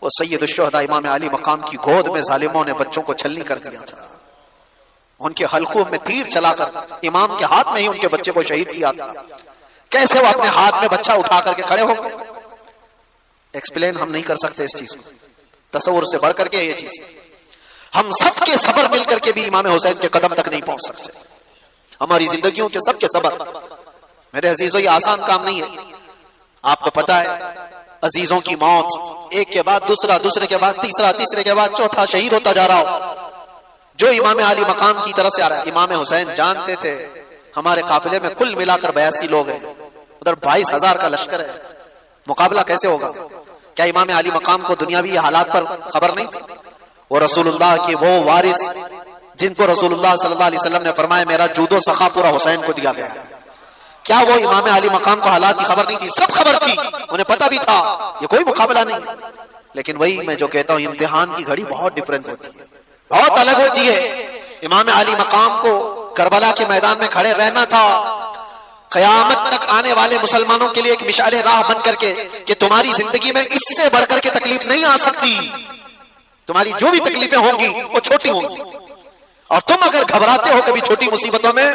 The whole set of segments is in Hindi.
वो सैयद शुहदा इमाम अली मकाम की गोद में जालिमों ने बच्चों को छलनी कर दिया था। उनके हल्कों में तीर चलाकर इमाम के हाथ में ही उनके बच्चे को शहीद किया था। कैसे वो अपने हाथ में बच्चा उठा करके खड़े हो गए, एक्सप्लेन हम नहीं कर सकते इस चीज को, तसव्वुर से बढ़ करके ये चीज। हम सबके सबर मिलकर के भी इमाम हुसैन के कदम तक नहीं पहुंच सकते। हमारी जिंदगियों के सबके सबर, मेरे अजीजों, ये आसान काम नहीं है। आपको पता है अजीजों की मौत एक के बाद दूसरा, दूसरे के बाद तीसरा, तीसरे के बाद चौथा शहीद होता जा रहा हो, जो इमाम अली मकाम की तरफ से आ रहा है। इमाम हुसैन जानते थे हमारे काफिले में कुल मिलाकर 82 लोग हैं, उधर 22,000 का लश्कर है, मुकाबला कैसे होगा? क्या इमाम अली मकाम को दुनियावी हालात पर खबर नहीं थी? वो रसूलुल्लाह के वो वारिस जिनको रसूलुल्लाह सल्लल्लाहु अलैहि वसल्लम ने फरमाया मेरा जूदो सखा पूरा हुसैन को दिया गया है, क्या वो इमाम अली मकाम को हालात की खबर नहीं थी? सब खबर थी, उन्हें पता भी था ये कोई मुकाबला नहीं। लेकिन वही मैं जो कहता हूं, इम्तिहान की घड़ी बहुत डिफरेंट होती है, बहुत अलग होती है। इमाम अली मकाम को करबला के मैदान में खड़े रहना था, कयामत तक आने वाले मुसलमानों के लिए एक मिसाले राह बन करके कि तुम्हारी जिंदगी में इससे बढ़कर के तकलीफ नहीं आ सकती, तुम्हारी जो भी तकलीफें होंगी वो छोटी होंगी, और तुम अगर घबराते हो कभी छोटी मुसीबतों में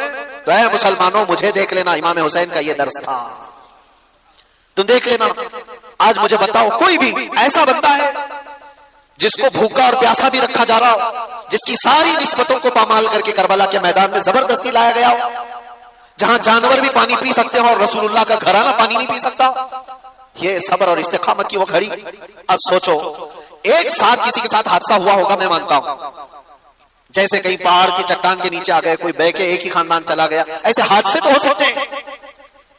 तो ऐ मुसलमानों मुझे देख लेना, इमाम हुसैन का ये दर्स था, तुम देख लेना। आज मुझे बताओ कोई भी ऐसा बंदा है जिसको भूखा और प्यासा भी रखा जा रहा हो, जिसकी सारी निस्बतों को पामाल करके करबला के मैदान में जबरदस्ती लाया गया हो, जहां जानवर भी पानी पी सकते हो और रसूलुल्लाह का घराना पानी नहीं पी सकता? ये सब्र और इस्तिकामत की वो घड़ी। अब सोचो एक साथ किसी के साथ हादसा हुआ होगा, मैं मानता हूं, जैसे कहीं पहाड़ की चट्टान के नीचे आ गए, कोई बह के एक ही खानदान चला गया, ऐसे हादसे तो हो सकते हैं,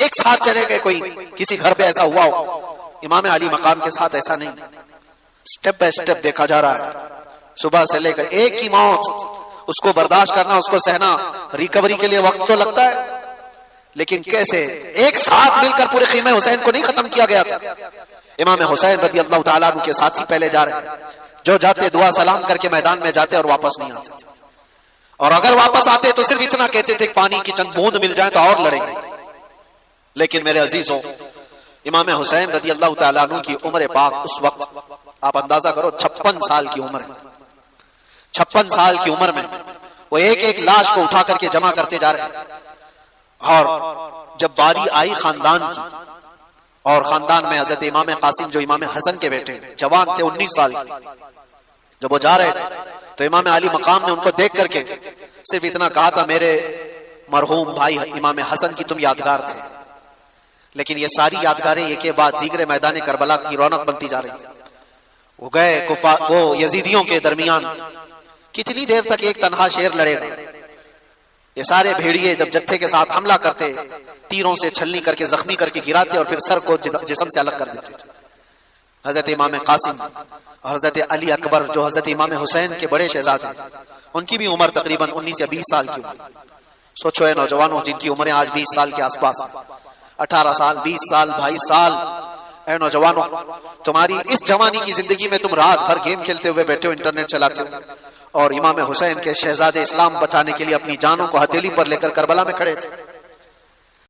एक साथ चले गए, कोई किसी घर पे ऐसा हुआ हो। इमाम अली मकाम के साथ ऐसा नहीं, स्टेप बाय स्टेप देखा जा रहा है, सुबह से लेकर एक ही मौत, उसको बर्दाश्त करना, उसको सहना, रिकवरी के लिए वक्त तो लगता है, लेकिन कैसे एक साथ मिलकर पूरे ख़ीमे हुसैन को नहीं खत्म किया गया था। इमाम हुसैन रज़ी अल्लाह तआला अन्हु के साथी पहले जा रहे हैं, जो जाते दुआ सलाम करके मैदान में जाते और वापस नहीं आते थे, और अगर वापस आते तो सिर्फ इतना कहते थे पानी की चंद बूंद मिल जाए तो और लड़ेंगे। लेकिन मेरे अजीजों, इमाम हुसैन रज़ी अल्लाह तआला अन्हु की उम्र पाक उस वक्त आप अंदाजा करो 56 साल की उम्र है। 56 साल की उम्र में वो एक एक लाश को उठा करके जमा करते जा रहे हैं, और जब बारी आई खानदान की, और खानदान में हजरत इमाम कासिम जो इमाम हसन के बेटे जवान थे 19 साल के, जब वो जा रहे थे तो इमाम अली मकाम ने उनको देख करके सिर्फ इतना कहा था मेरे मरहूम भाई इमाम हसन की तुम यादगार थे। लेकिन ये सारी यादगारें एक के बाद दीगरे मैदान करबला की रौनक बनती जा रही थी। वो गए वो यजीदियों के दरमियान कितनी देर तक एक तनहा शेर लड़ेगा? ये सारे भेड़िए जब जत्थे के साथ हमला करते, तीरों से छलनी करके जख्मी करके गिराते और फिर सर को जिस्म से अलग कर देते थे। हजरत इमाम कासिम और हजरत अली अकबर जो हजरत इमाम हुसैन के बड़े शहजादे, उनकी भी उम्र तकरीबन 19 या 20 साल की उम्र। सोचो है नौजवानों जिनकी उम्रें आज 20 साल के आसपास, 18 साल, 20 साल, 22 साल। ऐ नौजवानों, तुम्हारी इस जवानी की जिंदगी में तुम रात भर गेम खेलते हुए बैठे हो, इंटरनेट चलाते हो, और इमाम हुसैन के शहजादे इस्लाम बचाने के लिए अपनी जानों को हथेली पर लेकर करबला में खड़े थे।